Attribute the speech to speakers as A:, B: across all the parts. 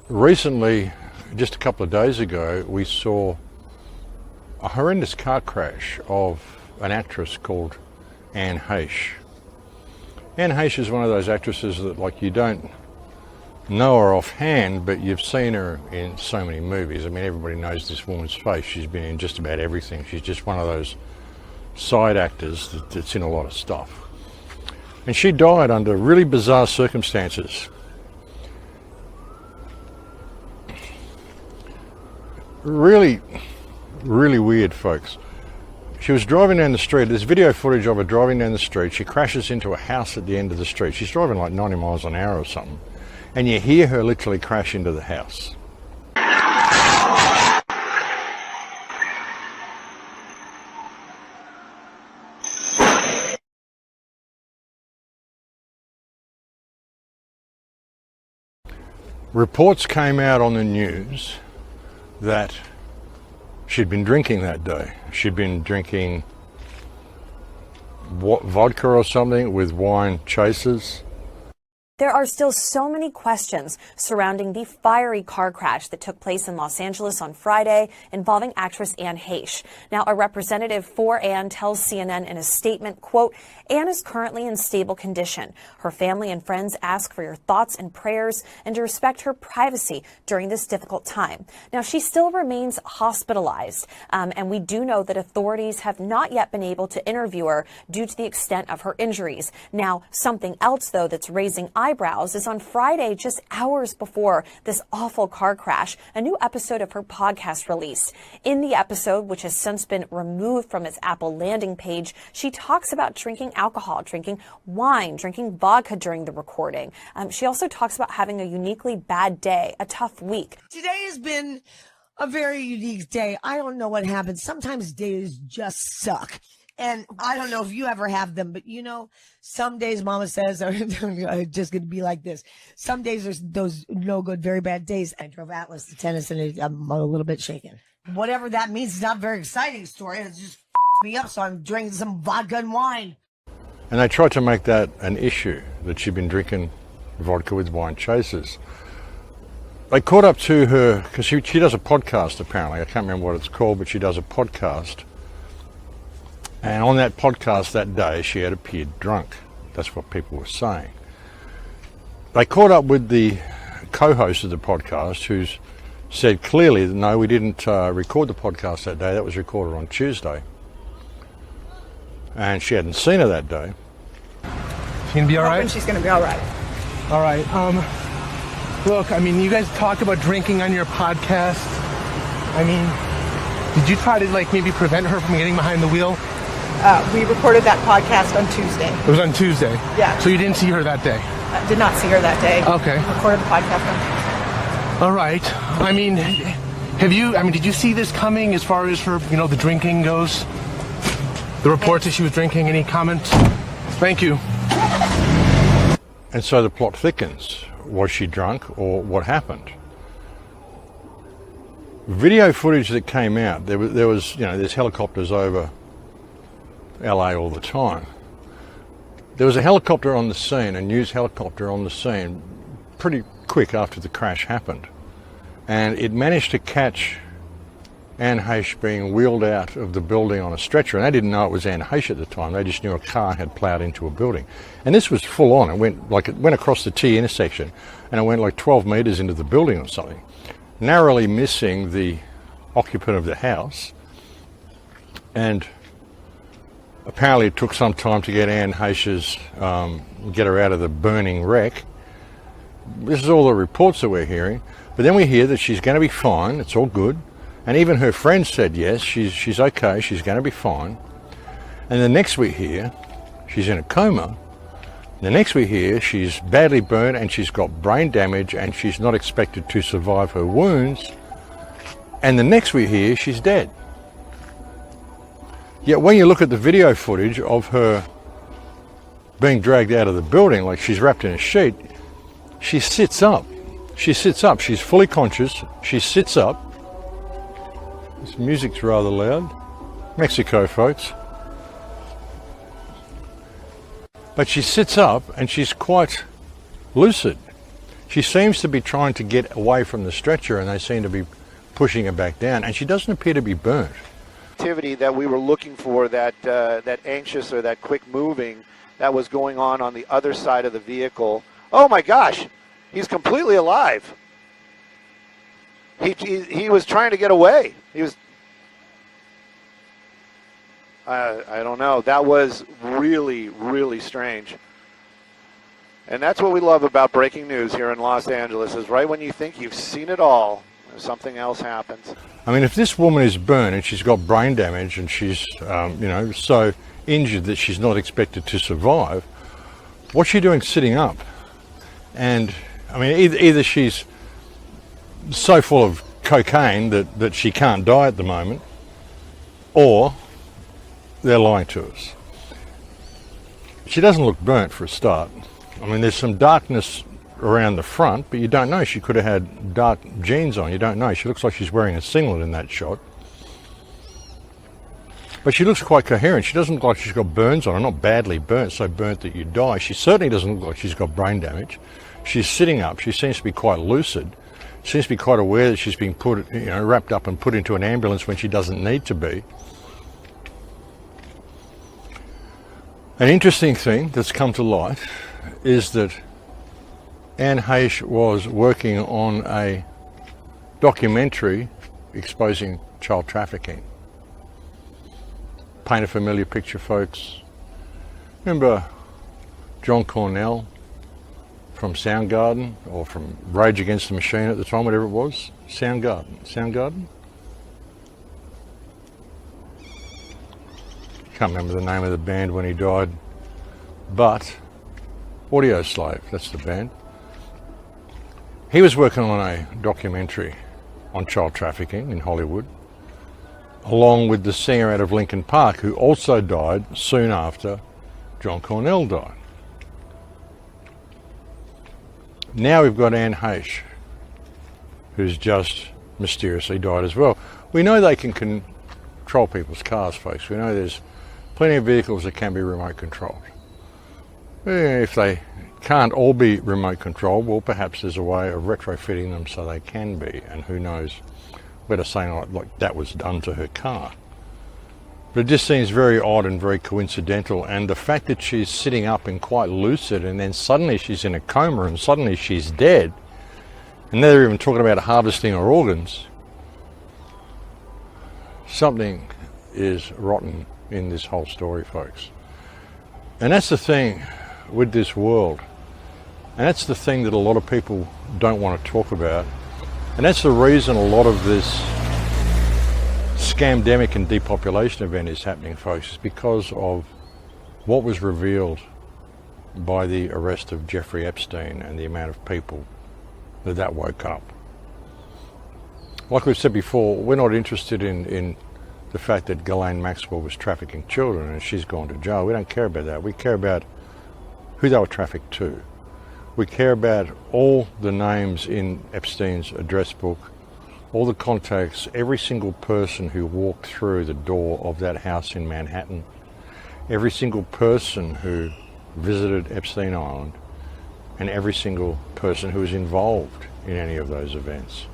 A: Recently, just a couple of days ago, we saw a horrendous car crash of an actress called Anne Heche. Anne Heche is one of those actresses that, like, you don't know her offhand, but you've seen her in so many movies. I mean, everybody knows this woman's face. She's been in just about everything. She's just one of those side actors that's in a lot of stuff. And she died under really bizarre circumstances. Really weird, folks. She was driving down the street. There's video footage of her driving down the street. She crashes into a house at the end of the street. She's driving like 90 miles an hour or something. And you hear her literally crash into the house. Reports came out on the news that she'd been drinking that day. She'd been drinking vodka or something with wine chasers.
B: There are still so many questions surrounding the fiery car crash that took place in Los Angeles on Friday involving actress Anne Heche. Now, a representative for Anne tells CNN in a statement, quote, "Anne is currently in stable condition. Her family and friends ask for your thoughts and prayers and to respect her privacy during this difficult time." Now, she still remains hospitalized, and we do know that authorities have not yet been able to interview her due to the extent of her injuries. Now, something else, though, that's raising eyebrows is on Friday, just hours before this awful car crash, a new episode of her podcast released. In the episode, which has since been removed from its Apple landing page, she talks about drinking alcohol, drinking wine, drinking vodka during the recording. She also talks about having a uniquely bad day, a tough week.
C: Today has been a very unique day. I don't know what happens. Sometimes days just suck. And I don't know if you ever have them, but you know, some days Mama says are just going to be like this. Some days there's those no good, very bad days. I drove Atlas to tennis and I'm a little bit shaken. Whatever that means, it's not a very exciting story. It just me up, so I'm drinking some vodka and wine.
A: And they tried to make that an issue, that she'd been drinking vodka with wine chasers. They caught up to her, because she does a podcast apparently. I can't remember what it's called, but she does a podcast. And on that podcast that day, she had appeared drunk. That's what people were saying. They caught up with the co-host of the podcast, who's said clearly that no, we didn't record the podcast that day. That was recorded on Tuesday. And she hadn't seen her that day.
D: She gonna be all right?
C: She's going to be all right.
D: All right. Look, I mean, you guys talk about drinking on your podcast. I mean, did you try to maybe prevent her from getting behind the wheel?
E: We recorded that podcast on Tuesday.
D: It was on Tuesday?
E: Yeah.
D: So you didn't see her that day?
E: I did not see her that day.
D: Okay.
E: We recorded the podcast on Tuesday.
D: All right. I mean, did you see this coming as far as her, the drinking goes? The reports that she was drinking, any comments? Thank you.
A: And so the plot thickens. Was she drunk or what happened? Video footage that came out, there was there's helicopters over LA all the time. There was a helicopter on the scene, a news helicopter on the scene, pretty quick after the crash happened. And it managed to catch Anne Heche being wheeled out of the building on a stretcher. And they didn't know it was Anne Heche at the time. They just knew a car had plowed into a building. And this was full on. It went across the T intersection and it went like 12 meters into the building or something, narrowly missing the occupant of the house. And apparently it took some time to get Anne Heche's, get her out of the burning wreck. This is all the reports that we're hearing. But then we hear that she's going to be fine. It's all good. And even her friends said, yes, she's okay. She's going to be fine. And the next we hear, she's in a coma. The next we hear, she's badly burned and she's got brain damage and she's not expected to survive her wounds. And the next we hear, she's dead. Yet when you look at the video footage of her being dragged out of the building, like she's wrapped in a sheet, she sits up. She sits up. She's fully conscious. She sits up. This music's rather loud. Mexico, folks. But she sits up and she's quite lucid. She seems to be trying to get away from the stretcher, and they seem to be pushing her back down, and she doesn't appear to be burnt.
F: Activity that we were looking for, that anxious or that quick moving that was going on the other side of the vehicle. Oh my gosh, he's completely alive. He was trying to get away. He was. I don't know. That was really, really strange. And that's what we love about breaking news here in Los Angeles, is right when you think you've seen it all, something else happens.
A: I mean, if this woman is burnt and she's got brain damage and she's, so injured that she's not expected to survive, what's she doing sitting up? And, I mean, either she's so full of cocaine that she can't die at the moment, or they're lying to us. She doesn't look burnt for a start. I mean, there's some darkness around the front, but you don't know. She could have had dark jeans on. You don't know. She looks like she's wearing a singlet in that shot. But she looks quite coherent. She doesn't look like she's got burns on her, not badly burnt, so burnt that you die. She certainly doesn't look like she's got brain damage. She's sitting up. She seems to be quite lucid. She seems to be quite aware that she's being put, wrapped up and put into an ambulance when she doesn't need to be. An interesting thing that's come to light is that Anne Heche was working on a documentary exposing child trafficking. Paint a familiar picture, folks. Remember John Cornell from Soundgarden, or from Rage Against the Machine at the time, whatever it was? Soundgarden? Can't remember the name of the band when he died, but Audioslave, that's the band. He was working on a documentary on child trafficking in Hollywood, along with the singer out of Linkin Park, who also died soon after John Cornell died. Now we've got Anne Heche, who's just mysteriously died as well. We know they can control people's cars, folks. We know there's plenty of vehicles that can be remote controlled. If they can't all be remote controlled, well, perhaps there's a way of retrofitting them so they can be, and who knows, better saying like that was done to her car. But it just seems very odd and very coincidental, and the fact that she's sitting up and quite lucid, and then suddenly she's in a coma, and suddenly she's dead, and they're even talking about harvesting her organs. Something is rotten in this whole story, folks. And that's the thing with this world, and that's the thing that a lot of people don't want to talk about, and that's the reason a lot of this scamdemic and depopulation event is happening, folks, is because of what was revealed by the arrest of Jeffrey Epstein and the amount of people that woke up. Like we've said before, we're not interested in the fact that Ghislaine Maxwell was trafficking children and she's gone to jail. We don't care about that. We care about who they were trafficked to. We care about all the names in Epstein's address book, all the contacts, every single person who walked through the door of that house in Manhattan, every single person who visited Epstein Island, and every single person who was involved in any of those events.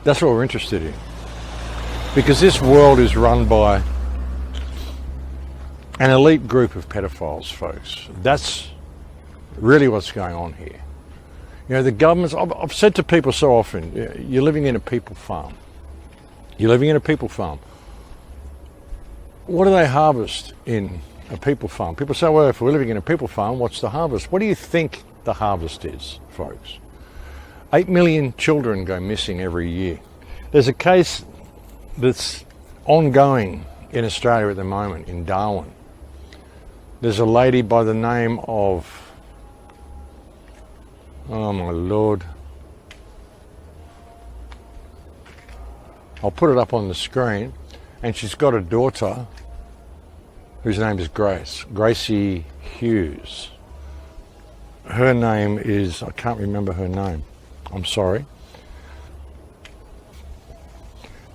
A: That's what we're interested in. Because this world is run by an elite group of pedophiles, folks. That's really what's going on here. You know, the governments, I've said to people so often, you're living in a people farm. You're living in a people farm. What do they harvest in a people farm? People say, well, if we're living in a people farm, what's the harvest? What do you think the harvest is, folks? 8 million children go missing every year. There's a case that's ongoing in Australia at the moment, in Darwin. There's a lady by the name of, oh my Lord, I'll put it up on the screen, and she's got a daughter whose name is Gracie Hughes. Her name is, I can't remember her name, I'm sorry.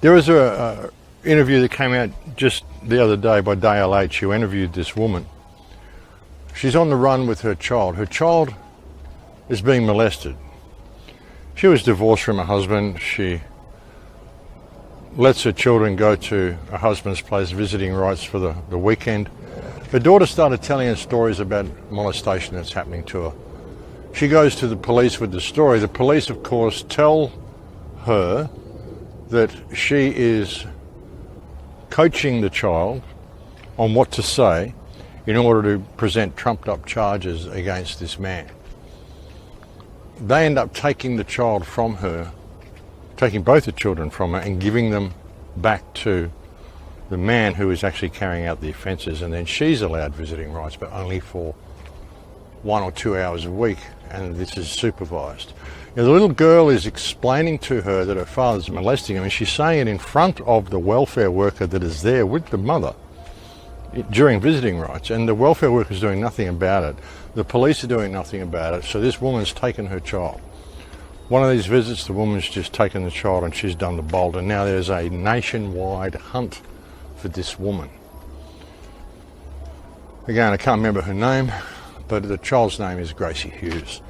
A: There was a interview that came out just the other day by Dale H, who interviewed this woman. She's on the run with her child. Her child is being molested. She was divorced from her husband. She lets her children go to her husband's place, visiting rights for the weekend. Her daughter started telling her stories about molestation that's happening to her. She goes to the police with the story. The police, of course, tell her that she is coaching the child on what to say in order to present trumped up charges against this man. They end up taking the child from her, taking both the children from her and giving them back to the man who is actually carrying out the offences, and then she's allowed visiting rights, but only for 1 or 2 hours a week, and this is supervised. Now, the little girl is explaining to her that her father's molesting him, and she's saying it in front of the welfare worker that is there with the mother during visiting rights, and the welfare worker is doing nothing about it. The police are doing nothing about it, so this woman's taken her child. One of these visits, the woman's just taken the child and she's done the bolt, and now there's a nationwide hunt for this woman. Again, I can't remember her name, but the child's name is Gracie Hughes.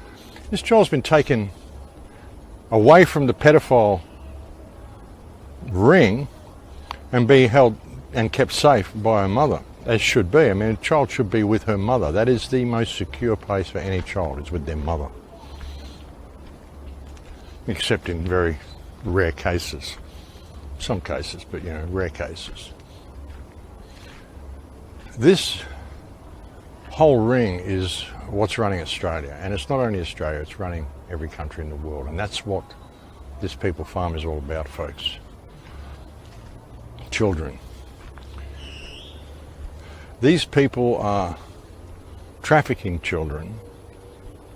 A: This child's been taken away from the pedophile ring and being held and kept safe by her mother, as should be. I mean, a child should be with her mother. That is the most secure place for any child, is with their mother. Except in very rare cases. Some cases, but rare cases. This whole ring is what's running Australia, and it's not only Australia, it's running every country in the world, and that's what this people farm is all about, folks. Children. These people are trafficking children.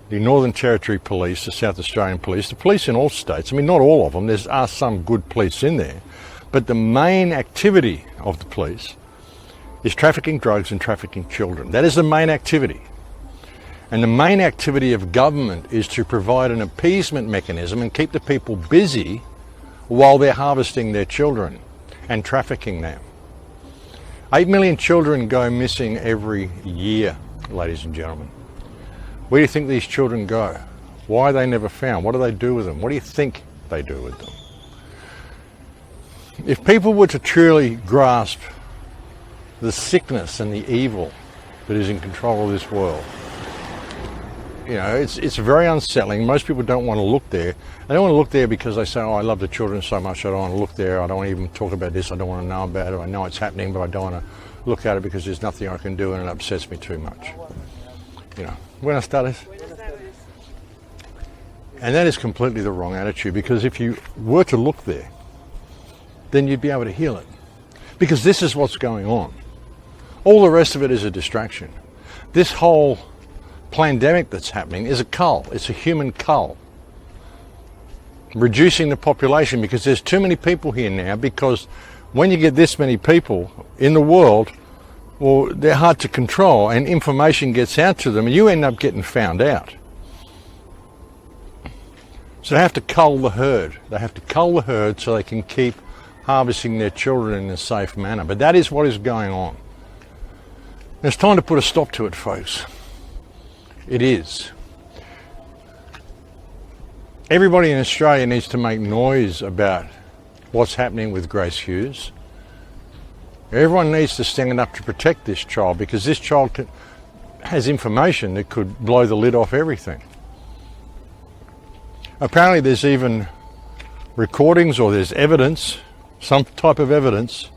A: The Northern Territory Police, the South Australian Police, the police in all states, I mean, not all of them, there are some good police in there, but the main activity of the police is trafficking drugs and trafficking children. That is the main activity. And the main activity of government is to provide an appeasement mechanism and keep the people busy while they're harvesting their children and trafficking them. 8 million children go missing every year, ladies and gentlemen. Where do you think these children go? Why are they never found? What do they do with them? What do you think they do with them? If people were to truly grasp the sickness and the evil that is in control of this world, it's very unsettling. Most people don't want to look there. They don't want to look there because they say, oh, I love the children so much, I don't want to look there. I don't want to even talk about this. I don't want to know about it. I know it's happening, but I don't want to look at it because there's nothing I can do and it upsets me too much. Buenas tardes. And that is completely the wrong attitude, because if you were to look there, then you'd be able to heal it. Because this is what's going on. All the rest of it is a distraction. This whole pandemic that's happening is a cull. It's a human cull. Reducing the population, because there's too many people here now, because when you get this many people in the world, well, they're hard to control and information gets out to them and you end up getting found out. So they have to cull the herd. They have to cull the herd so they can keep harvesting their children in a safe manner. But that is what is going on. It's time to put a stop to it, folks. It is. Everybody in Australia needs to make noise about what's happening with Grace Hughes. Everyone needs to stand up to protect this child, because this child has information that could blow the lid off everything. Apparently there's even recordings, or there's evidence, some type of evidence,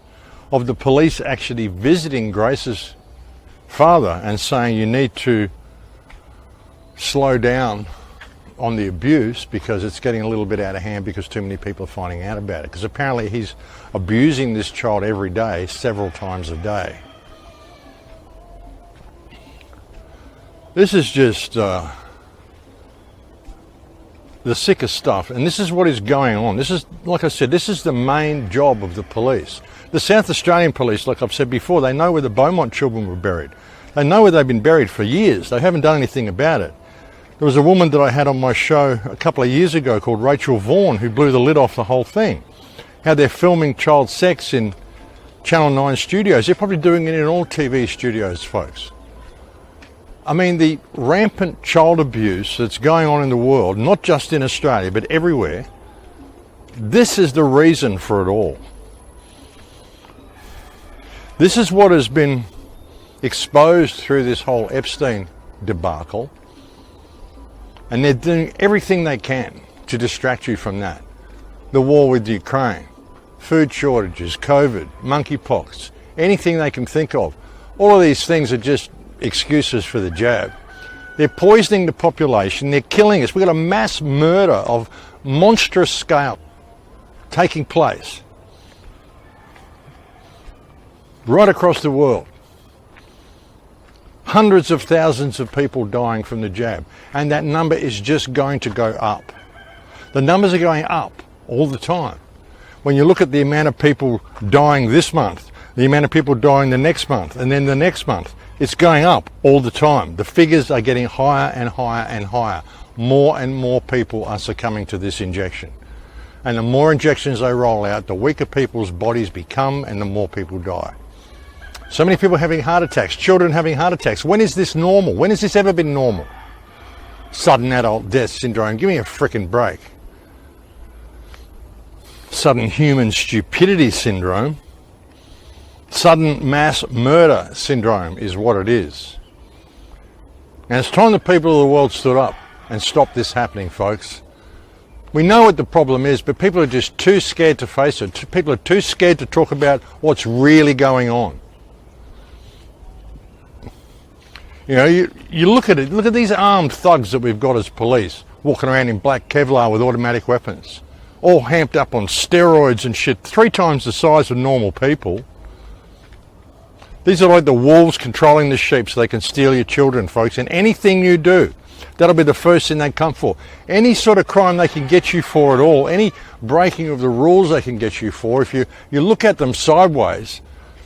A: of the police actually visiting Grace's father and saying you need to slow down on the abuse because it's getting a little bit out of hand because too many people are finding out about it. Because apparently he's abusing this child every day, several times a day. This is just the sickest stuff, and this is what is going on. This is, like I said, this is the main job of the police. The South Australian Police, like I've said before, they know where the Beaumont children were buried. They know where they've been buried for years. They haven't done anything about it. There was a woman that I had on my show a couple of years ago called Rachel Vaughan who blew the lid off the whole thing. How they're filming child sex in Channel 9 studios. They're probably doing it in all TV studios, folks. I mean, the rampant child abuse that's going on in the world, not just in Australia, but everywhere, this is the reason for it all. This is what has been exposed through this whole Epstein debacle, and they're doing everything they can to distract you from that. The war with Ukraine, food shortages, COVID, monkeypox, anything they can think of. All of these things are just excuses for the jab. They're poisoning the population, they're killing us. We've got a mass murder of monstrous scale taking place right across the world. Hundreds of thousands of people dying from the jab, and that number is just going to go up. The numbers are going up all the time. When you look at the amount of people dying this month, the amount of people dying the next month, and then the next month, it's going up all the time. The figures are getting higher and higher and higher. More and more people are succumbing to this injection. And the more injections they roll out, the weaker people's bodies become and the more people die. So many people having heart attacks, children having heart attacks. When is this normal? When has this ever been normal? Sudden adult death syndrome. Give me a frickin' break. Sudden human stupidity syndrome. Sudden mass murder syndrome is what it is. And it's time the people of the world stood up and stopped this happening, folks. We know what the problem is, but people are just too scared to face it. People are too scared to talk about what's really going on. You know, you look at it, look at these armed thugs that we've got as police, walking around in black Kevlar with automatic weapons, all hamped up on steroids and shit, 3 times the size of normal people. These are like the wolves controlling the sheep so they can steal your children, folks. And anything you do, that'll be the first thing they come for. Any sort of crime they can get you for at all, any breaking of the rules they can get you for, if you look at them sideways,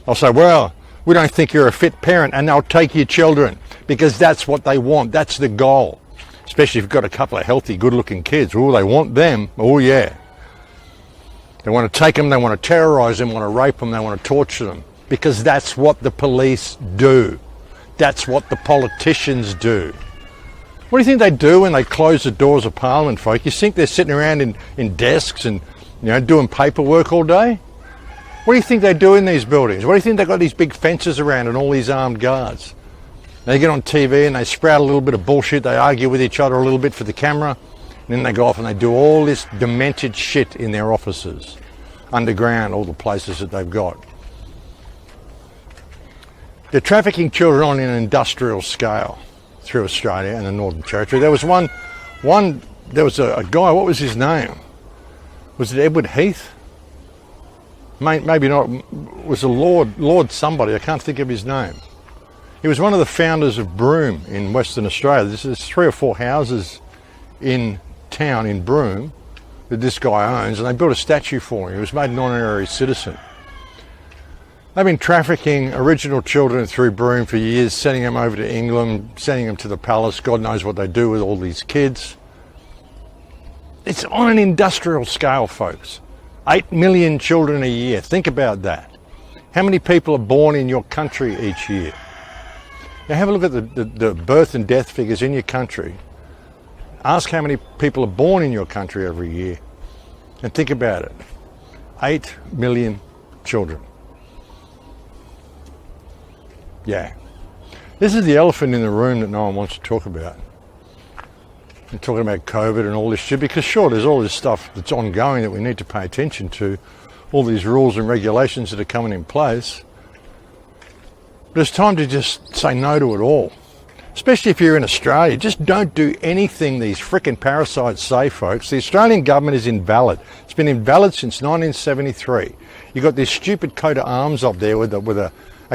A: they'll say, well, we don't think you're a fit parent, and they'll take your children because that's what they want. That's the goal. Especially if you've got a couple of healthy, good-looking kids. Oh, they want them. Oh, yeah. They want to take them, they want to terrorize them, want to rape them, they want to torture them. Because that's what the police do. That's what the politicians do. What do you think they do when they close the doors of Parliament, folk? You think they're sitting around in desks and, you know, doing paperwork all day? What do you think they do in these buildings? What do you think they've got these big fences around and all these armed guards? They get on TV and they sprout a little bit of bullshit, they argue with each other a little bit for the camera, and then they go off and they do all this demented shit in their offices, underground, all the places that they've got. They're trafficking children on an industrial scale through Australia and the Northern Territory. There was there was a guy, what was his name? Was it Edward Heath? Maybe not, it was a Lord somebody, I can't think of his name. He was one of the founders of Broome in Western Australia. There's 3 or 4 houses in town in Broome that this guy owns, and they built a statue for him. He was made an honorary citizen. They've been trafficking original children through Broome for years, sending them over to England, sending them to the palace. God knows what they do with all these kids. It's on an industrial scale, folks. 8 million children a year. Think about that. How many people are born in your country each year? Now have a look at the birth and death figures in your country. Ask how many people are born in your country every year. And think about it. 8 million children. Yeah. This is the elephant in the room that no one wants to talk about. I'm talking about COVID and all this shit, because sure, there's all this stuff that's ongoing that we need to pay attention to, all these rules and regulations that are coming in place. But it's time to just say no to it all. Especially if you're in Australia, just don't do anything these frickin' parasites say, folks. The Australian government is invalid. It's been invalid since 1973. You've got this stupid coat of arms up there with a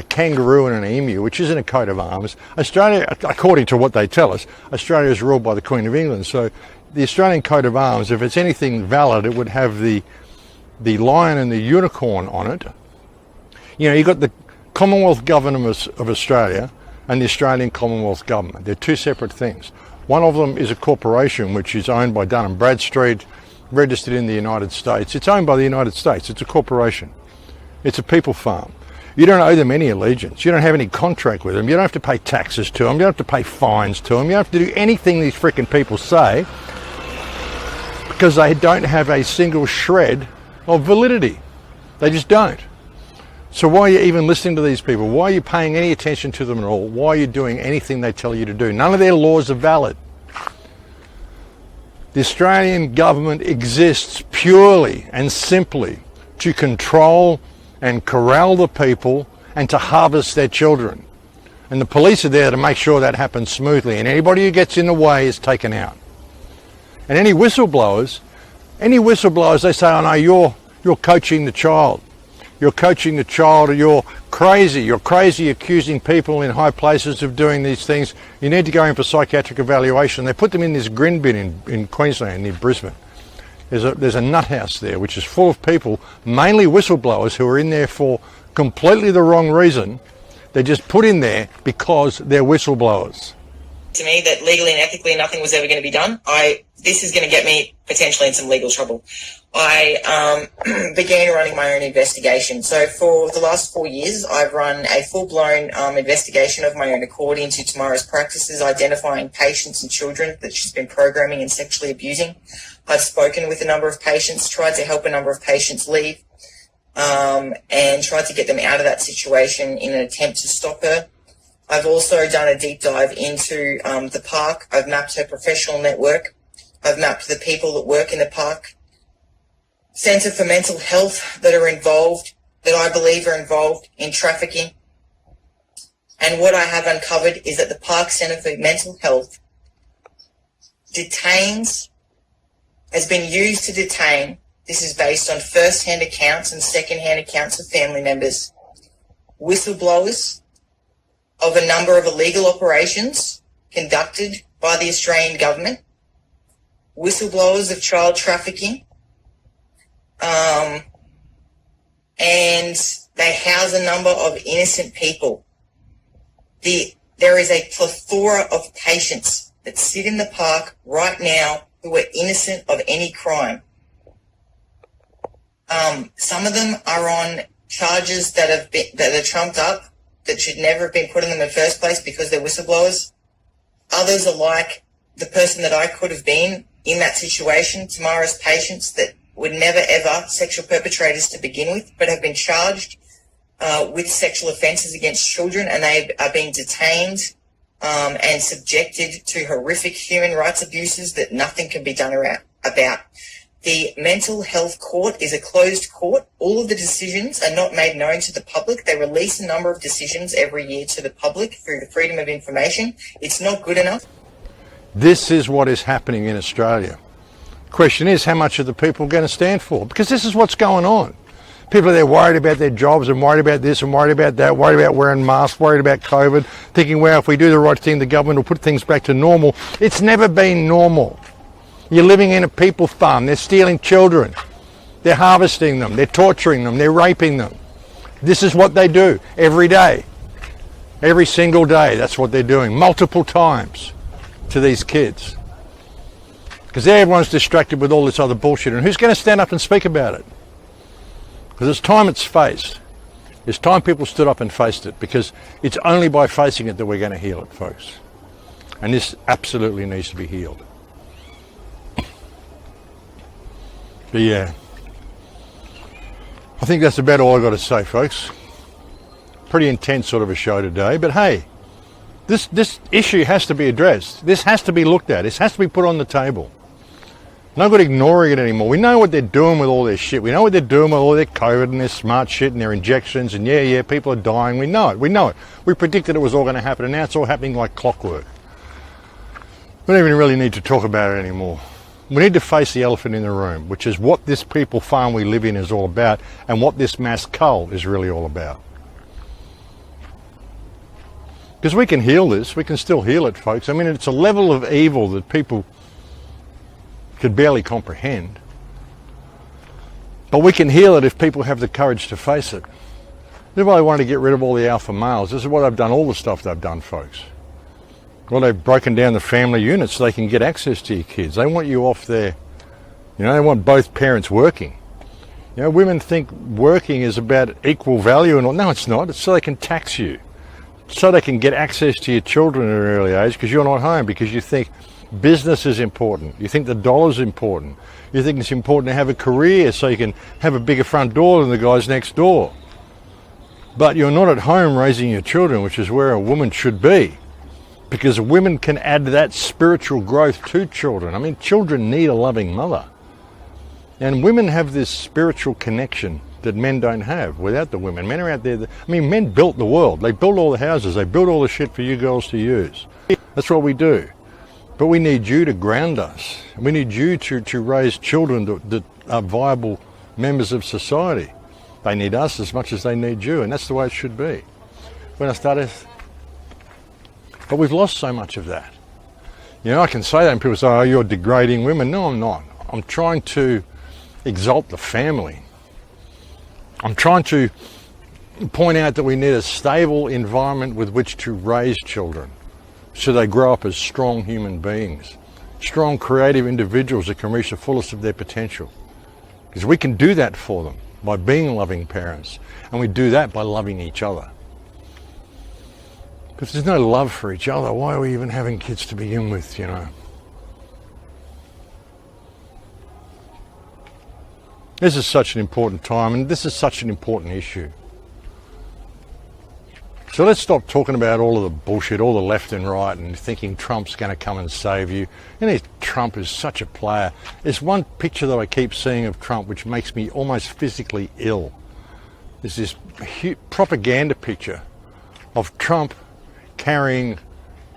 A: kangaroo and an emu, which isn't a coat of arms. Australia, according to what they tell us, Australia is ruled by the Queen of England. So the Australian coat of arms, if it's anything valid, it would have the lion and the unicorn on it. You know, you've got the Commonwealth Government of Australia and the Australian Commonwealth Government. They're 2 separate things. One of them is a corporation which is owned by Dun & Bradstreet, registered in the United States. It's owned by the United States. It's a corporation. It's a people farm. You don't owe them any allegiance. You don't have any contract with them. You don't have to pay taxes to them. You don't have to pay fines to them. You don't have to do anything these freaking people say, because they don't have a single shred of validity. They just don't. So why are you even listening to these people? Why are you paying any attention to them at all? Why are you doing anything they tell you to do? None of their laws are valid. The Australian government exists purely and simply to control and corral the people and to harvest their children. And the police are there to make sure that happens smoothly, and anybody who gets in the way is taken out. And any whistleblowers, they say, oh no, you're coaching the child. You're coaching the child, or you're crazy accusing people in high places of doing these things. You need to go in for psychiatric evaluation. They put them in this grin bin in Queensland, near Brisbane. There's a nut house there which is full of people, mainly whistleblowers, who are in there for completely the wrong reason. They're just put in there because they're whistleblowers.
G: To me, that legally and ethically nothing was ever going to be done. This is going to get me potentially in some legal trouble. I began running my own investigation. So for the last 4 years, I've run a full-blown investigation of my own accord into Tamara's practices, identifying patients and children that she's been programming and sexually abusing. I've spoken with a number of patients, tried to help a number of patients leave, and tried to get them out of that situation in an attempt to stop her. I've also done a deep dive into the park. I've mapped her professional network. I've mapped the people that work in the park. Centre for Mental Health that are involved, that I believe are involved in trafficking. And what I have uncovered is that the Park Centre for Mental Health has been used to detain. This is based on first-hand accounts and second-hand accounts of family members, whistleblowers of a number of illegal operations conducted by the Australian government, whistleblowers of child trafficking, and they house a number of innocent people. There is a plethora of patients that sit in the park right now who are innocent of any crime. Some of them are on charges that are trumped up, that should never have been put on them in the first place because they're whistleblowers. Others are like the person that I could have been in that situation, Tamara's patients that were never ever sexual perpetrators to begin with, but have been charged with sexual offences against children, and they are being detained and subjected to horrific human rights abuses that nothing can be done about. The mental health court is a closed court. All of the decisions are not made known to the public. They release a number of decisions every year to the public through the Freedom of Information. It's not good enough.
A: This is what is happening in Australia. Question is, how much are the people going to stand for? Because this is what's going on. People are there worried about their jobs and worried about this and worried about that, worried about wearing masks, worried about COVID, thinking, well, if we do the right thing, the government will put things back to normal. It's never been normal. You're living in a people farm. They're stealing children. They're harvesting them. They're torturing them. They're raping them. This is what they do every day. Every single day, that's what they're doing, multiple times to these kids. Because everyone's distracted with all this other bullshit. And who's going to stand up and speak about it? Because it's time it's faced. It's time people stood up and faced it, because it's only by facing it that we're going to heal it, folks. And this absolutely needs to be healed. But yeah, I think that's about all I've got to say, folks. Pretty intense sort of a show today, but hey, this issue has to be addressed. This has to be looked at. This has to be put on the table. No good ignoring it anymore. We know what they're doing with all their shit. We know what they're doing with all their COVID and their smart shit and their injections, and yeah, people are dying. We know it. We predicted it was all going to happen, and now it's all happening like clockwork. We don't even really need to talk about it anymore. We need to face the elephant in the room, which is what this people farm we live in is all about, and what this mass cull is really all about. Because we can heal this, we can still heal it, folks. I mean, it's a level of evil that people could barely comprehend. But we can heal it if people have the courage to face it. This is why I wanted to get rid of all the alpha males. This is what I've done, all the stuff they've done, folks. Well, they've broken down the family units so they can get access to your kids. They want you off there. You know, they want both parents working. You know, women think working is about equal value and all. No, it's not. It's so they can tax you, so they can get access to your children at an early age because you're not home, because you think business is important. You think the dollar's important. You think it's important to have a career so you can have a bigger front door than the guys next door. But you're not at home raising your children, which is where a woman should be, because women can add that spiritual growth to children. I mean, children need a loving mother. And women have this spiritual connection that men don't have without the women. Men are out there. I mean, men built the world. They built all the houses. They built all the shit for you girls to use. That's what we do. But we need you to ground us. We need you to raise children that are viable members of society. They need us as much as they need you, and that's the way it should be. When I started, but we've lost so much of that. You know, I can say that and people say, oh, you're degrading women. No, I'm not. I'm trying to exalt the family. I'm trying to point out that we need a stable environment with which to raise children so they grow up as strong human beings, strong creative individuals that can reach the fullest of their potential. Because we can do that for them by being loving parents, and we do that by loving each other. If there's no love for each other, why are we even having kids to begin with, you know? This is such an important time, and this is such an important issue. So let's stop talking about all of the bullshit, all the left and right, and thinking Trump's going to come and save you. You know, Trump is such a player. There's one picture that I keep seeing of Trump which makes me almost physically ill. There's this propaganda picture of Trump carrying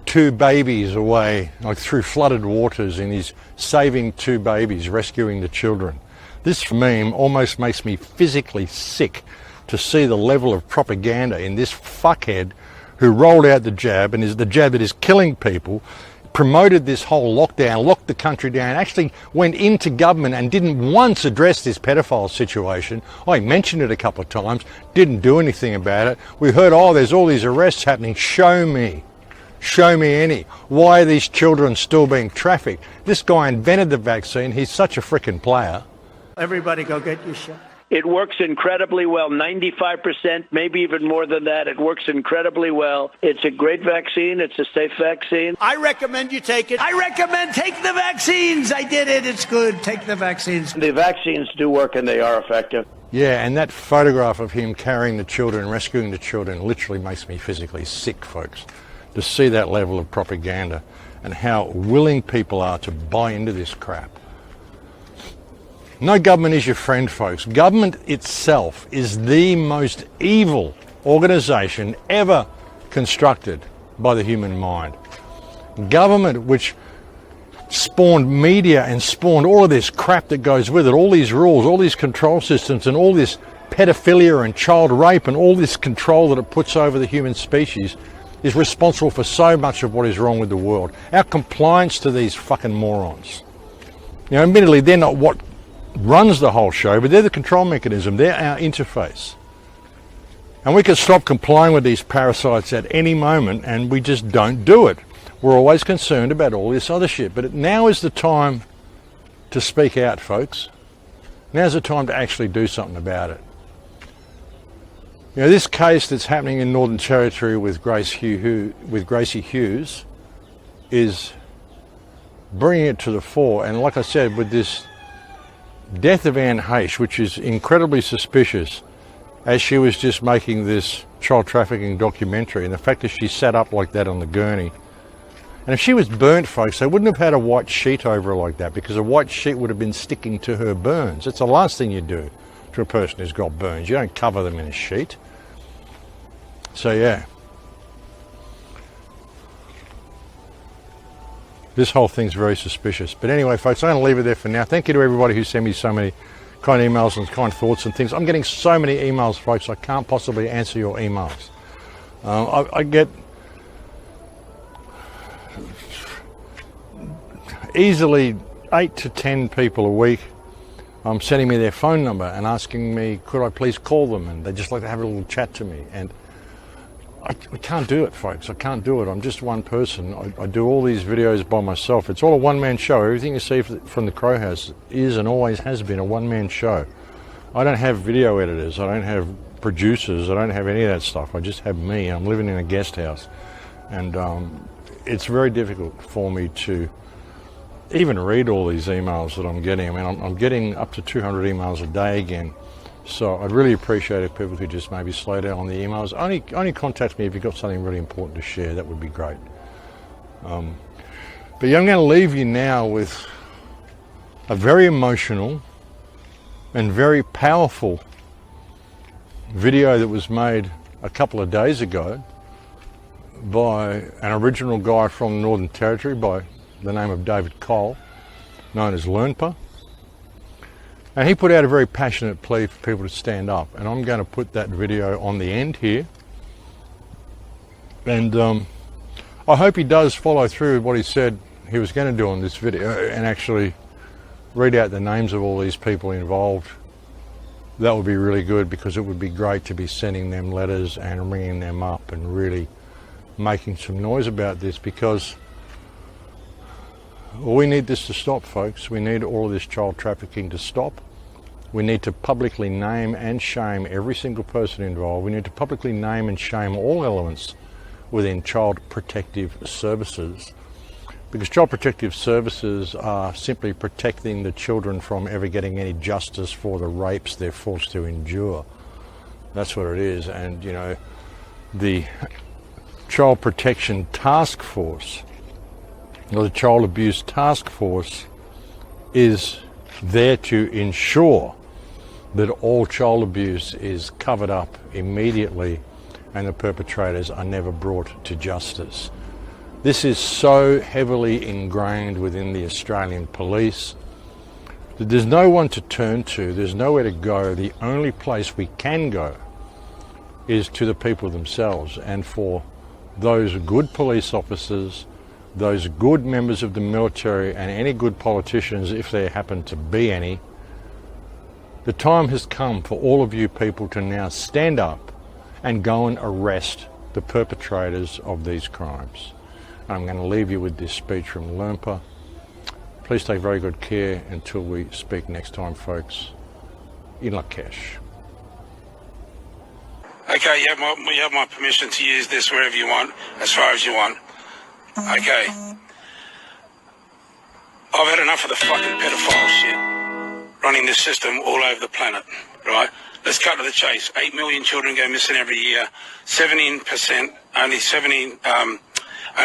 A: two babies away, like through flooded waters, and he's saving two babies, rescuing the children. This meme almost makes me physically sick to see the level of propaganda in this fuckhead who rolled out the jab, and is the jab that is killing people, promoted this whole lockdown, locked the country down, actually went into government and didn't once address this pedophile situation. I mentioned it a couple of times, didn't do anything about it. We heard, oh, there's all these arrests happening. Show me any. Why are these children still being trafficked? This guy invented the vaccine. He's such a frickin' player.
H: Everybody go get your shot.
I: It works incredibly well, 95%, maybe even more than that. It works incredibly well. It's a great vaccine. It's a safe vaccine.
H: I recommend you take it. I recommend take the vaccines. I did it. It's good. Take the vaccines.
I: The vaccines do work and they are effective.
A: Yeah, and that photograph of him carrying the children, rescuing the children, literally makes me physically sick, folks, to see that level of propaganda and how willing people are to buy into this crap. No government is your friend, folks. Government itself is the most evil organisation ever constructed by the human mind. Government, which spawned media and spawned all of this crap that goes with it, all these rules, all these control systems, and all this pedophilia and child rape and all this control that it puts over the human species, is responsible for so much of what is wrong with the world. Our compliance to these fucking morons. You know, admittedly, they're not what runs the whole show, but they're the control mechanism. They're our interface. And we can stop complying with these parasites at any moment, and we just don't do it. We're always concerned about all this other shit. But now is the time to speak out, folks. Now's the time to actually do something about it. You know, this case that's happening in Northern Territory with Gracie Hughes is bringing it to the fore. And like I said, with this death of Anne Heche, which is incredibly suspicious, as she was just making this child trafficking documentary, and the fact that she sat up like that on the gurney. And if she was burnt, folks, they wouldn't have had a white sheet over her like that, because a white sheet would have been sticking to her burns. It's the last thing you do to a person who's got burns. You don't cover them in a sheet. So yeah, this whole thing's very suspicious. But anyway, folks, I'm going to leave it there for now. Thank you to everybody who sent me so many kind emails and kind thoughts and things. I'm getting so many emails, folks, I can't possibly answer your emails. I get easily 8 to 10 people a week sending me their phone number and asking me, could I please call them? And they just like to have a little chat to me. And I can't do it, folks. I can't do it. I'm just one person. I do all these videos by myself. It's all a one-man show. Everything you see from the Crow House is and always has been a one-man show. I don't have video editors, I don't have producers, I don't have any of that stuff. I just have me. I'm living in a guest house, and it's very difficult for me to even read all these emails that I'm getting. I mean, I'm getting up to 200 emails a day again. So I'd really appreciate if people could just maybe slow down on the emails. Only contact me if you've got something really important to share. That would be great. But yeah, I'm going to leave you now with a very emotional and very powerful video that was made a couple of days ago by an original guy from the Northern Territory by the name of David Cole, known as Lernpa. And he put out a very passionate plea for people to stand up. And I'm going to put that video on the end here. And I hope he does follow through with what he said he was going to do on this video and actually read out the names of all these people involved. That would be really good, because it would be great to be sending them letters and ringing them up and really making some noise about this, because we need this to stop, folks. We need all of this child trafficking to stop. We need to publicly name and shame every single person involved. We need to publicly name and shame all elements within child protective services, because child protective services are simply protecting the children from ever getting any justice for the rapes they're forced to endure. That's what it is. And, you know, the Child Protection Task Force, or the Child Abuse Task Force, is there to ensure that all child abuse is covered up immediately and the perpetrators are never brought to justice. This is so heavily ingrained within the Australian police that there's no one to turn to, there's nowhere to go. The only place we can go is to the people themselves. And for those good police officers, those good members of the military, and any good politicians, if there happen to be any, the time has come for all of you people to now stand up and go and arrest the perpetrators of these crimes. I'm going to leave you with this speech from Lernpa. Please take very good care until we speak next time, folks. In Lakesh.
J: Okay, you have my permission to use this wherever you want, as far as you want. Okay. I've had enough of the fucking pedophile shit running this system all over the planet, right? Let's cut to the chase. 8 million children go missing every year. 17%, only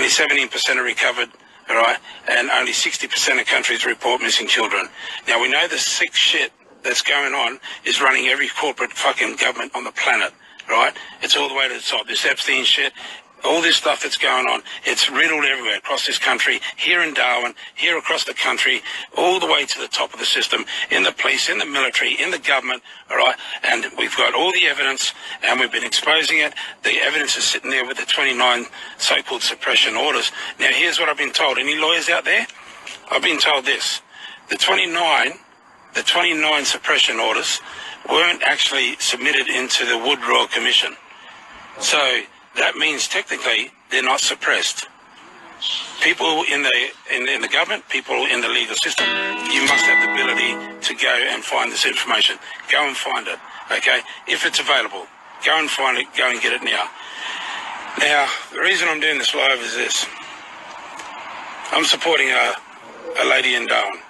J: 17% are recovered, all right? And only 60% of countries report missing children. Now, we know the sick shit that's going on is running every corporate fucking government on the planet, right? It's all the way to the top. This Epstein shit, all this stuff that's going on, it's riddled everywhere across this country, here in Darwin, here across the country, all the way to the top of the system, in the police, in the military, in the government, all right? And we've got all the evidence, and we've been exposing it. The evidence is sitting there with the 29 so-called suppression orders. Now, here's what I've been told. Any lawyers out there? I've been told this. The 29 suppression orders weren't actually submitted into the Wood Royal Commission. So that means technically they're not suppressed. People in the government, people in the legal system, you must have the ability to go and find this information. Go and find it, okay? If it's available, go and find it, go and get it now. Now, the reason I'm doing this live is this. I'm supporting a lady in Darwin,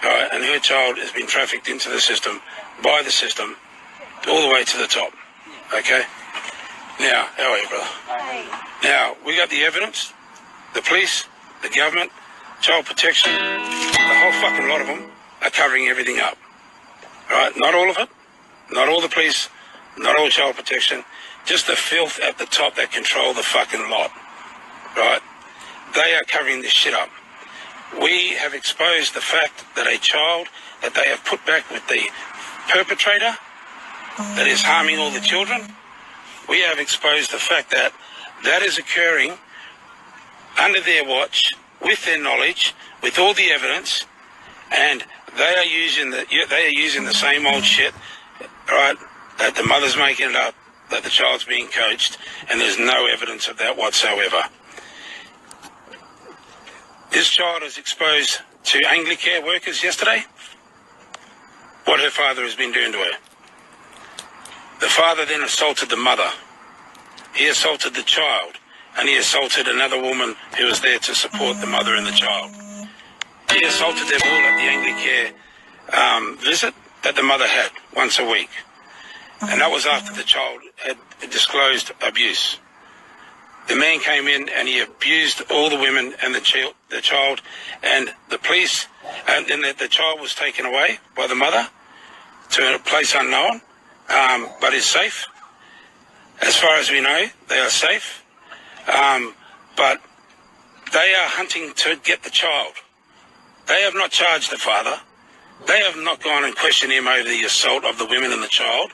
J: right, and her child has been trafficked into the system, by the system, all the way to the top, okay? Now, how are you, brother? Hi. Now, we got the evidence, the police, the government, child protection, the whole fucking lot of them are covering everything up, right? Not all of it, not all the police, not all child protection, just the filth at the top that control the fucking lot, right? They are covering this shit up. We have exposed the fact that a child that they have put back with the perpetrator that is harming all the children, we have exposed the fact that that is occurring under their watch, with their knowledge, with all the evidence, and they are using the same old shit, right? That the mother's making it up, that the child's being coached, and there's no evidence of that whatsoever. This child was exposed to Anglicare workers yesterday. what her father has been doing to her. The father then assaulted the mother. He assaulted the child, and he assaulted another woman who was there to support the mother and the child. He assaulted them all at the Anglicare visit that the mother had once a week. And that was after the child had disclosed abuse. The man came in and he abused all the women and the child and the police, and then the child was taken away by the mother to a place unknown, but is safe. As far as we know, they are safe, but they are hunting to get the child. They have not charged the father. They have not gone and questioned him over the assault of the women and the child.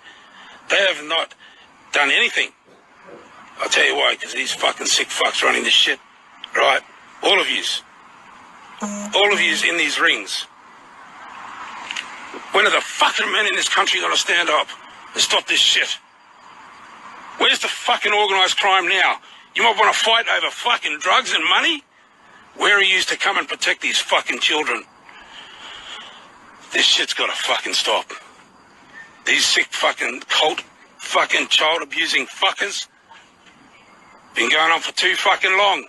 J: They have not done anything. I'll tell you why, because these fucking sick fucks running this shit, right? All of yous in these rings. When are the fucking men in this country going to stand up and stop this shit? Where's the fucking organised crime now? You might want to fight over fucking drugs and money? Where are you to come and protect these fucking children? This shit's got to fucking stop. These sick fucking cult fucking child abusing fuckers been going on for too fucking long.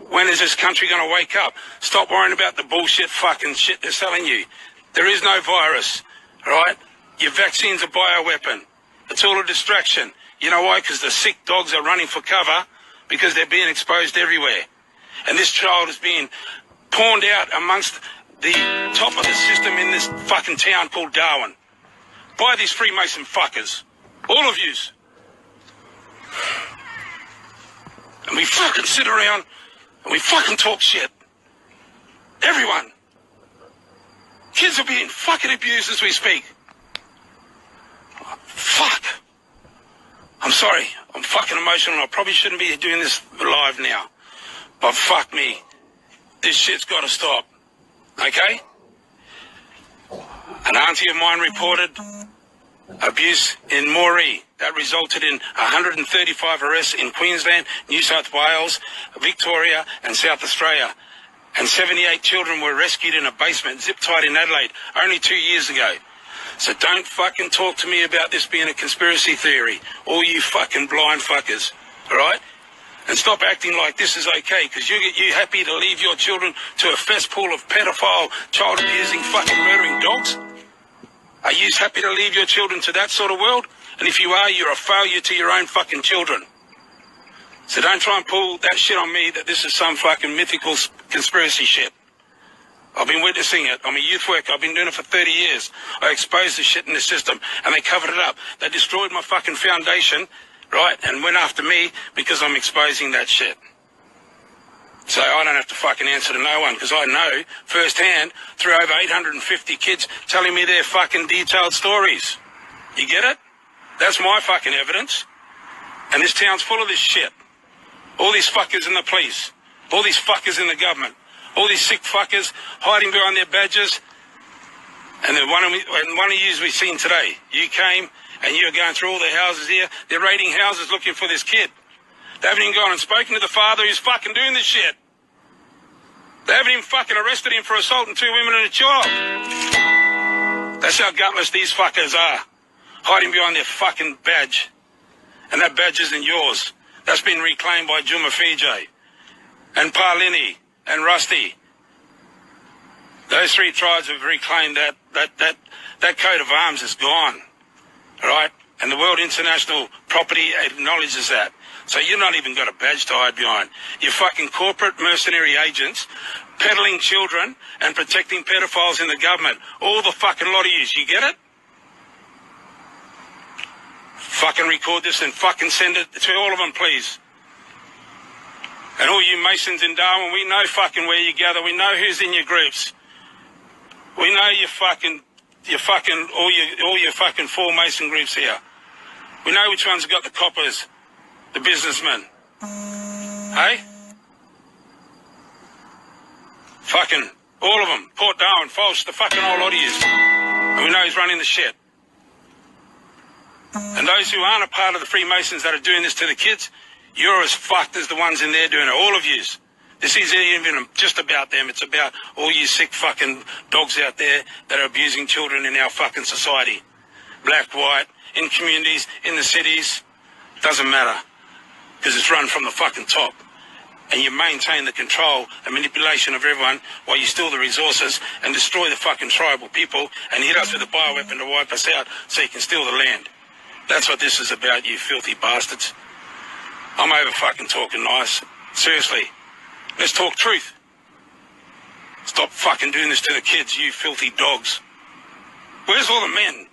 J: When is this country going to wake up? Stop worrying about the bullshit fucking shit they're selling you. There is no virus, right? Your vaccine's a bioweapon. It's all a distraction. You know why? Because the sick dogs are running for cover because they're being exposed everywhere. And this child is being pawned out amongst the top of the system in this fucking town called Darwin by these Freemason fuckers. All of yous. And we fucking sit around and we fucking talk shit. Everyone. Kids are being fucking abused as we speak. Fuck. I'm sorry. I'm fucking emotional. I probably shouldn't be doing this live now. But fuck me. This shit's got to stop. Okay? An auntie of mine reported abuse in Moree. That resulted in 135 arrests in Queensland, New South Wales, Victoria and South Australia. And 78 children were rescued in a basement, zip-tied in Adelaide, only 2 years ago. So don't fucking talk to me about this being a conspiracy theory. All you fucking blind fuckers. All right? And stop acting like this is okay, because you happy to leave your children to a cesspool of pedophile, child-abusing, fucking murdering dogs? Are you happy to leave your children to that sort of world? And if you are, you're a failure to your own fucking children. So don't try and pull that shit on me that this is some fucking mythical conspiracy shit. I've been witnessing it. I'm a youth worker. I've been doing it for 30 years. I exposed the shit in the system, and they covered it up. They destroyed my fucking foundation, right, and went after me because I'm exposing that shit. So I don't have to fucking answer to no one, because I know firsthand through over 850 kids telling me their fucking detailed stories. You get it? That's my fucking evidence. And this town's full of this shit. All these fuckers in the police. All these fuckers in the government. All these sick fuckers hiding behind their badges. And then one of you we've seen today. You came and you're going through all the houses here. They're raiding houses looking for this kid. They haven't even gone and spoken to the father who's fucking doing this shit. They haven't even fucking arrested him for assaulting 2 women and a child. That's how gutless these fuckers are. Hiding behind their fucking badge. And that badge isn't yours. That's been reclaimed by Juma Fiji and Parlini and Rusty. Those 3 tribes have reclaimed that coat of arms is gone. All right? And the World International Property acknowledges that. So you're not even got a badge to hide behind. You're fucking corporate mercenary agents peddling children and protecting pedophiles in the government. All the fucking lot of yous. You get it? Fucking record this and fucking send it to all of them, please. And all you Masons in Darwin, we know fucking where you gather. We know who's in your groups. We know all your fucking 4 Mason groups here. We know which ones have got the coppers, the businessmen. Hey? Fucking all of them. Port Darwin, Falsh, the fucking whole lot of yous. And we know who's running the shit. And those who aren't a part of the Freemasons that are doing this to the kids, you're as fucked as the ones in there doing it. All of yous. This isn't even just about them. It's about all you sick fucking dogs out there that are abusing children in our fucking society. Black, white, in communities, in the cities. Doesn't matter. Because it's run from the fucking top. And you maintain the control and manipulation of everyone while you steal the resources and destroy the fucking tribal people and hit us with a bioweapon to wipe us out so you can steal the land. That's what this is about, you filthy bastards. I'm over fucking talking nice. Seriously. Let's talk truth. Stop fucking doing this to the kids, you filthy dogs. Where's all the men?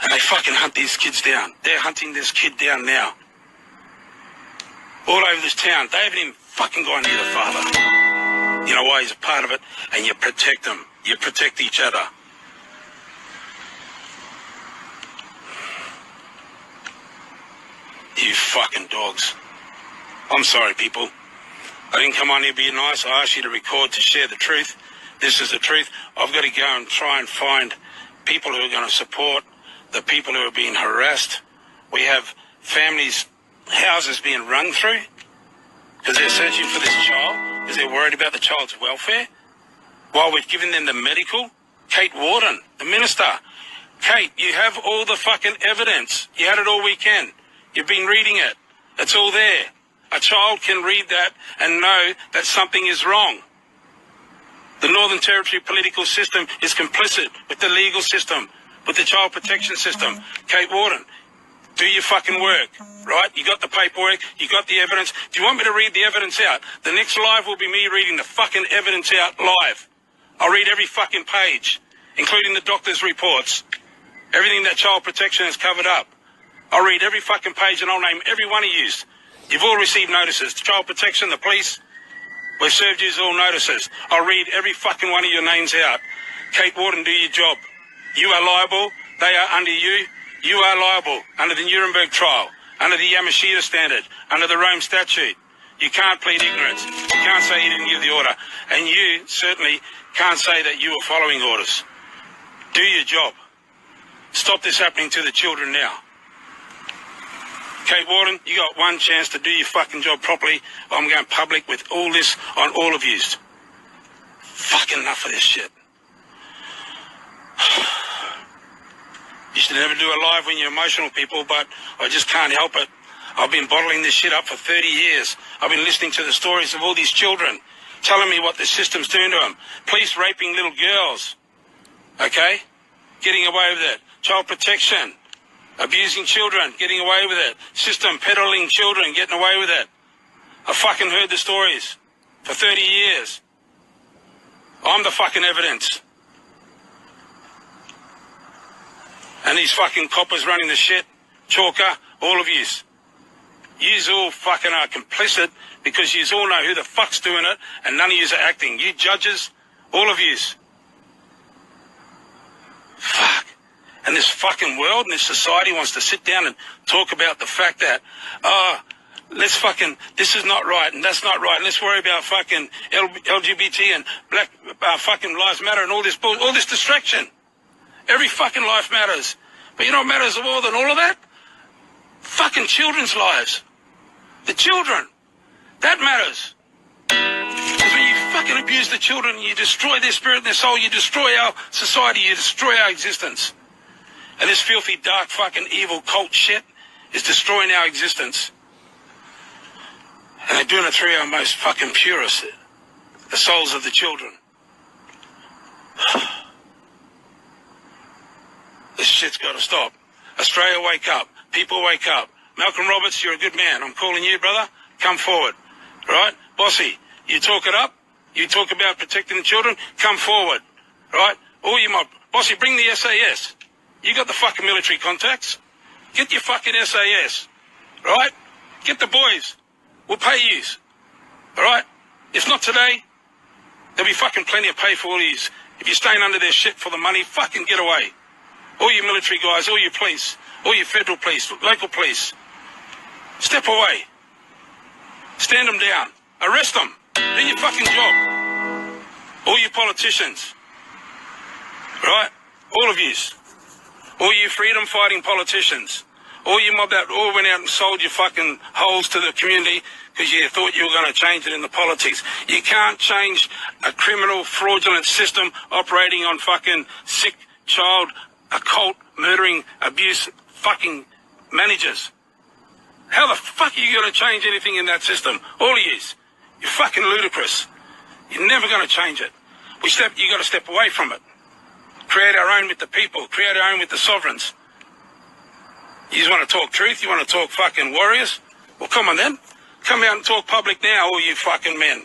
J: And they fucking hunt these kids down. They're hunting this kid down now. All over this town. They haven't even fucking gone near the father. You know why? He's a part of it. And you protect them. You protect each other. You fucking dogs. I'm sorry, people. I didn't come on here to be nice. I asked you to record to share the truth. This is the truth. I've got to go and try and find people who are going to support the people who are being harassed. We have families' houses being run through because they're searching for this child, because they're worried about the child's welfare, while we've given them the medical. Kate Warden, the minister. Kate, you have all the fucking evidence. You had it all weekend. You've been reading it. It's all there. A child can read that and know that something is wrong. The Northern Territory political system is complicit with the legal system, with the child protection system. Kate Warden, do your fucking work, right? You got the paperwork, you got the evidence. Do you want me to read the evidence out? The next live will be me reading the fucking evidence out live. I'll read every fucking page, including the doctor's reports. Everything that child protection has covered up. I'll read every fucking page and I'll name every one of you. You've all received notices. Child protection, the police, we've served you all notices. I'll read every fucking one of your names out. Kate Warden, do your job. You are liable. They are under you. You are liable under the Nuremberg trial, under the Yamashita standard, under the Rome Statute. You can't plead ignorance. You can't say you didn't give the order. And you certainly can't say that you were following orders. Do your job. Stop this happening to the children now. Kate Warden, you got one chance to do your fucking job properly. I'm going public with all this on all of you. Fucking enough of this shit. You should never do a live when you're emotional, people, but I just can't help it. I've been bottling this shit up for 30 years. I've been listening to the stories of all these children, telling me what the system's doing to them. Police raping little girls, okay? Getting away with it. Child protection. Abusing children, getting away with it. System peddling children, getting away with it. I fucking heard the stories for 30 years. I'm the fucking evidence. And these fucking coppers running the shit, Chalker, all of yous. Yous all fucking are complicit because yous all know who the fuck's doing it and none of yous are acting. You judges, all of yous. Fuck. And this fucking world and this society wants to sit down and talk about the fact that, let's fucking, this is not right and that's not right. Let's worry about fucking LGBT and black fucking lives matter and all this distraction. Every fucking life matters. But you know what matters more than all of that? Fucking children's lives. The children. That matters. Because when you fucking abuse the children, you destroy their spirit and their soul, you destroy our society, you destroy our existence. And this filthy, dark, fucking evil cult shit is destroying our existence. And they're doing it through our most fucking purest, the souls of the children. This shit's got to stop. Australia, wake up. People, wake up. Malcolm Roberts, you're a good man. I'm calling you, brother. Come forward. Right? Bossy, you talk it up. You talk about protecting the children. Come forward. Right? All you mob. Bossy, bring the SAS. You got the fucking military contacts. Get your fucking SAS. Right? Get the boys. We'll pay you. All right? If not today, there'll be fucking plenty of pay for all these. If you're staying under their shit for the money, fucking get away. All you military guys, all your police, all your federal police, local police. Step away. Stand them down. Arrest them. Do your fucking job. All you politicians. Right? All of yous. All you freedom-fighting politicians. All you mob that all went out and sold your fucking holes to the community because you thought you were going to change it in the politics. You can't change a criminal, fraudulent system operating on fucking sick child, occult, murdering, abuse fucking managers. How the fuck are you going to change anything in that system? All of yous. You're fucking ludicrous. You're never going to change it. You got to step away from it. Create our own with the people. Create our own with the sovereigns. You just want to talk truth? You want to talk fucking warriors? Well, come on then. Come out and talk public now, all you fucking men.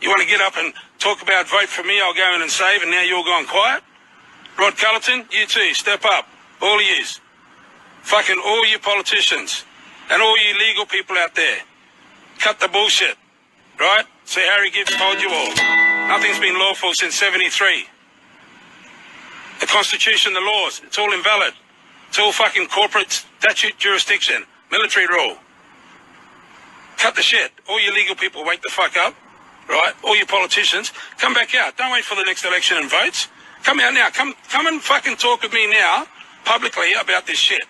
J: You want to get up and talk about vote for me, I'll go in and save, and now you're gone quiet? Rod Cullerton, you too, step up. All of yous. Fucking all you politicians. And all you legal people out there. Cut the bullshit. Right? See, Harry Gibbs told you all. Nothing's been lawful since 73. The Constitution, the laws, it's all invalid. It's all fucking corporate statute jurisdiction, military rule. Cut the shit. All you legal people, wake the fuck up, right? All you politicians, come back out. Don't wait for the next election and votes. Come out now. Come and fucking talk with me now, publicly, about this shit.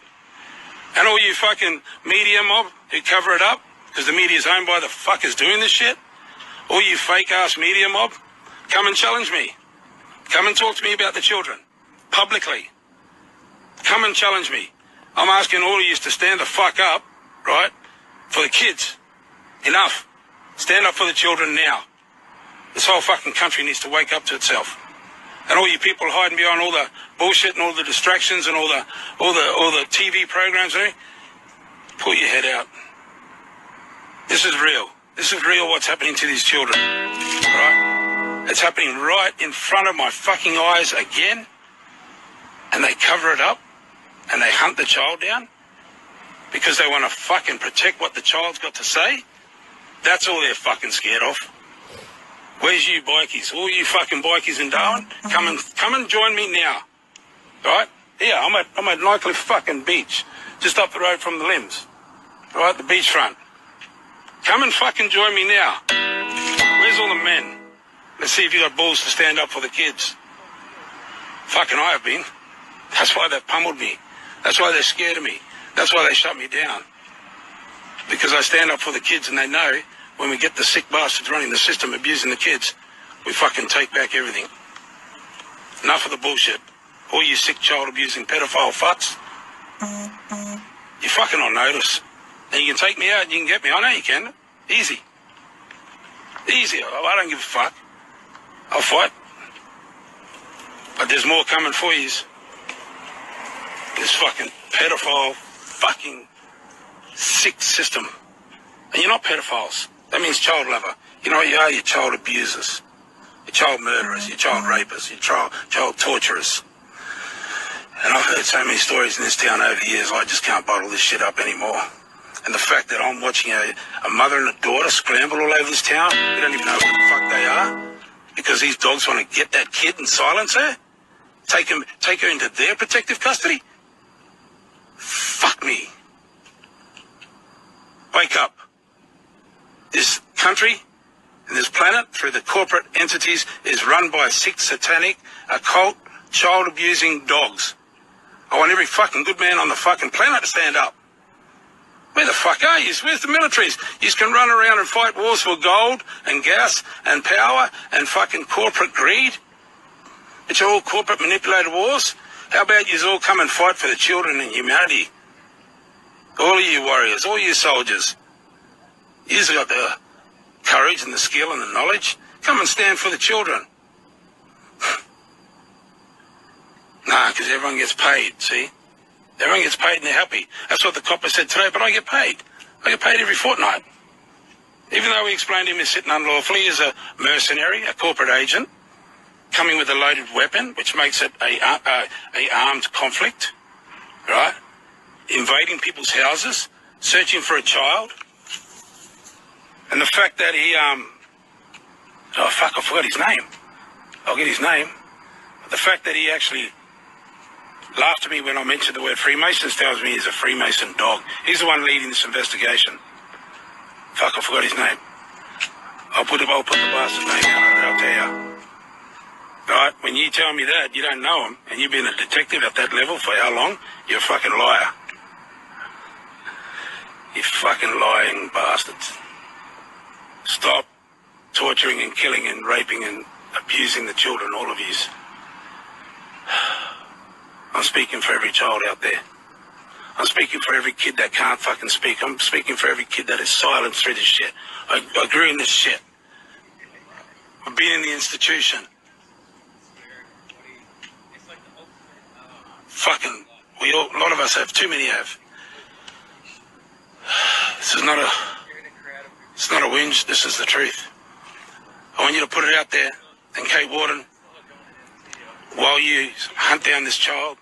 J: And all you fucking media mob who cover it up, because the media's owned by the fuckers doing this shit. All you fake-ass media mob, come and challenge me. Come and talk to me about the children, publicly. Come and challenge me. I'm asking all of you to stand the fuck up, right, for the kids. Enough. Stand up for the children now. This whole fucking country needs to wake up to itself. And all you people hiding behind all the bullshit and all the distractions and all the TV programs and everything, pull your head out. This is real. This is real what's happening to these children. Right? It's happening right in front of my fucking eyes again. And they cover it up. And they hunt the child down. Because they want to fucking protect what the child's got to say. That's all they're fucking scared of. Where's you bikies? All you fucking bikies in Darwin? Come and join me now. Right? Yeah, I'm at Nightcliff fucking beach. Just up the road from the Limbs. Right? The beachfront. Come and fucking join me now. Where's all the men? Let's see if you got balls to stand up for the kids. Fucking I have been. That's why they've pummeled me. That's why they're scared of me. That's why they shut me down. Because I stand up for the kids and they know when we get the sick bastards running the system abusing the kids, we fucking take back everything. Enough of the bullshit. All you sick child abusing pedophile fucks. You're fucking on notice. And you can take me out and you can get me. I know you can. Easy. Easy. I don't give a fuck. I'll fight. But there's more coming for yous. This fucking pedophile fucking sick system. And you're not pedophiles. That means child lover. You know what you are? You're child abusers. You're child murderers. You're child rapers. You're child torturers. And I've heard so many stories in this town over the years, I just can't bottle this shit up anymore. And the fact that I'm watching a mother and a daughter scramble all over this town, we don't even know who the fuck they are, because these dogs want to get that kid and silence her, take her into their protective custody. Fuck me. Wake up. This country and this planet, through the corporate entities, is run by sick, satanic, occult, child-abusing dogs. I want every fucking good man on the fucking planet to stand up. Where the fuck are you? Where's the militaries? You can run around and fight wars for gold and gas and power and fucking corporate greed. It's all corporate manipulated wars. How about you all come and fight for the children and humanity? All of you warriors, all you soldiers. You've got the courage and the skill and the knowledge. Come and stand for the children. Nah, because everyone gets paid, see? Everyone gets paid and they're happy. That's what the copper said today, but I get paid. I get paid every fortnight. Even though we explained him as sitting unlawfully as a mercenary, a corporate agent, coming with a loaded weapon, which makes it a armed conflict, right? Invading people's houses, searching for a child. And the fact that he, oh fuck, I forgot his name. I'll get his name. But the fact that he actually laughed at me when I mentioned the word Freemasons tells me he's a Freemason dog. He's the one leading this investigation. Fuck, I forgot his name. I'll put the bastard's name out, I'll tell you. Right? When you tell me that, you don't know him, and you've been a detective at that level for how long? You're a fucking liar. You fucking lying bastards. Stop torturing and killing and raping and abusing the children, all of yous. I'm speaking for every child out there. I'm speaking for every kid that can't fucking speak. I'm speaking for every kid that is silent through this shit. I grew in this shit. I've been in the institution. Fucking, a lot of us have, too many have. This is not a whinge, this is the truth. I want you to put it out there, and Kate Warden, while you hunt down this child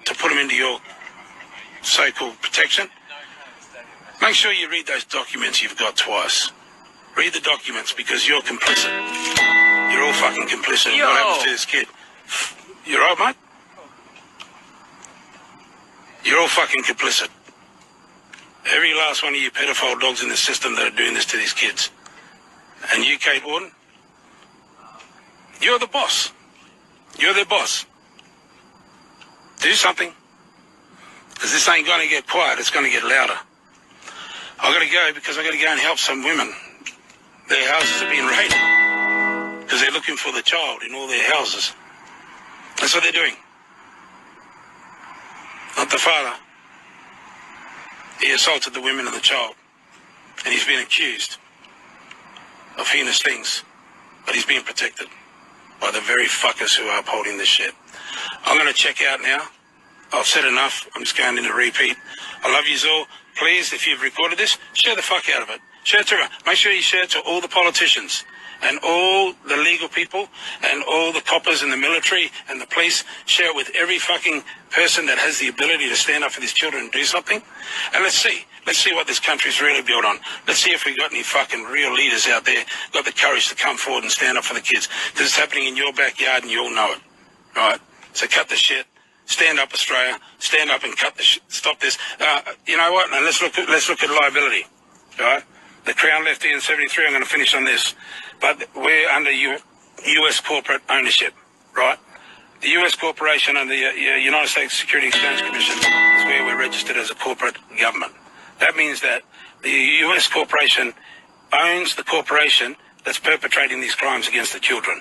J: to put him into your so-called protection, make sure you read those documents you've got twice. Read the documents because you're complicit. You're all fucking complicit in what happens to this kid. You right, mate? You're all fucking complicit. Every last one of you pedophile dogs in the system that are doing this to these kids. And you, Kate Warden, you're the boss. You're their boss. Do something. Because this ain't going to get quiet, it's going to get louder. I've got to go because I've got to go and help some women. Their houses are being raided. Because they're looking for the child in all their houses. That's what they're doing. Not the father. He assaulted the women and the child. And he's been accused of heinous things. But he's being protected by the very fuckers who are upholding this shit. I'm going to check out now. I've said enough. I'm just going into repeat. I love yous all. Please, if you've recorded this, share the fuck out of it. Share it to everyone. Make sure you share it to all the politicians and all the legal people and all the coppers and the military and the police. Share it with every fucking person that has the ability to stand up for these children and do something. And let's see. Let's see what this country's really built on. Let's see if we got any fucking real leaders out there got the courage to come forward and stand up for the kids. Because it's happening in your backyard and you all know it. Right? So cut the shit. Stand up, Australia. Stand up and cut the shit. Stop this. You know what? And let's look at liability. Right? The Crown left in 73. I'm going to finish on this. But we're under U.S. corporate ownership. Right? The U.S. corporation under the United States Security Exchange Commission is where we're registered as a corporate government. That means that the U.S. corporation owns the corporation that's perpetrating these crimes against the children.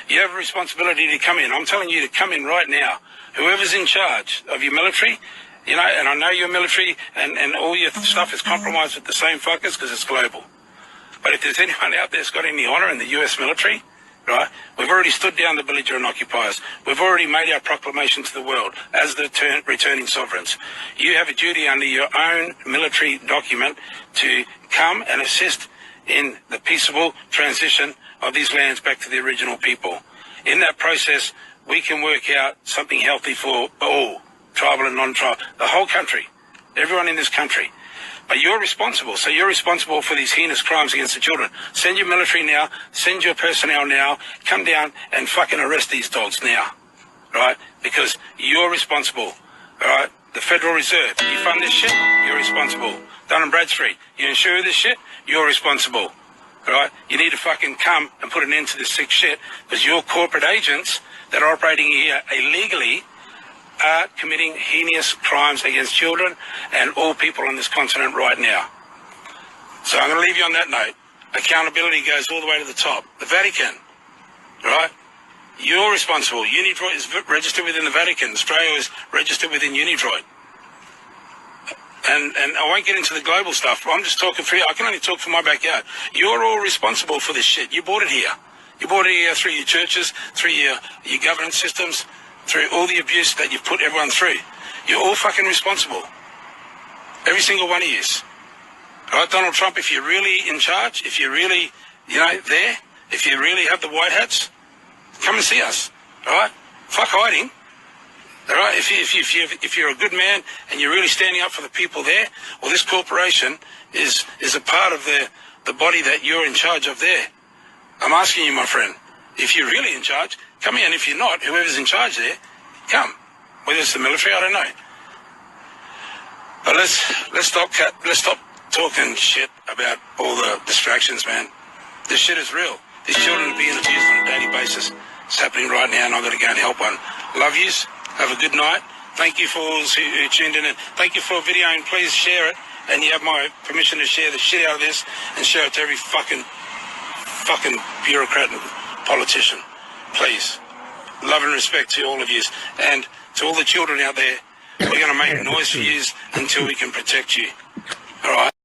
J: You have a responsibility to come in. I'm telling you to come in right now. Whoever's in charge of your military, you know, and I know your military and all your stuff is compromised with the same fuckers because it's global. But if there's anyone out there that's got any honor in the U.S. military, right, we've already stood down the belligerent occupiers. We've already made our proclamation to the world as the returning sovereigns. You have a duty under your own military document to come and assist in the peaceable transition of these lands back to the original people. In that process, we can work out something healthy for all, tribal and non-tribal, the whole country, everyone in this country. But you're responsible, so you're responsible for these heinous crimes against the children. Send your military now, send your personnel now, come down and fucking arrest these dogs now, right? Because you're responsible, right? The Federal Reserve, you fund this shit, you're responsible. Dun & Bradstreet, you insure this shit, you're responsible, right? You need to fucking come and put an end to this sick shit because your corporate agents that are operating here illegally are committing heinous crimes against children and all people on this continent right now. So I'm going to leave you on that note. Accountability goes all the way to the top. The Vatican, right? You're responsible. Unidroit is registered within the Vatican. Australia is registered within Unidroit. And I won't get into the global stuff. I'm just talking for you. I can only talk for my backyard. You're all responsible for this shit. You brought it here. You brought it here through your churches, through your governance systems, through all the abuse that you've put everyone through. You're all fucking responsible. Every single one of you. All right, Donald Trump, if you're really in charge, if you're really, you know, there, if you really have the white hats, come and see us. All right? Fuck hiding. All right? If you're a good man and you're really standing up for the people there, well, this corporation is a part of the body that you're in charge of there. I'm asking you, my friend, if you're really in charge, come here, and if you're not, whoever's in charge there, come. Whether it's the military, I don't know. But let's stop talking shit about all the distractions, man. This shit is real. These children are being abused on a daily basis. It's happening right now, and I've got to go and help one. Love yous. Have a good night. Thank you for all who tuned in, and thank you for videoing. Please share it, and you have my permission to share the shit out of this and share it to every fucking bureaucrat and politician. Please. Love and respect to all of you, and to all the children out there. We're going to make noise for you until we can protect you. All right?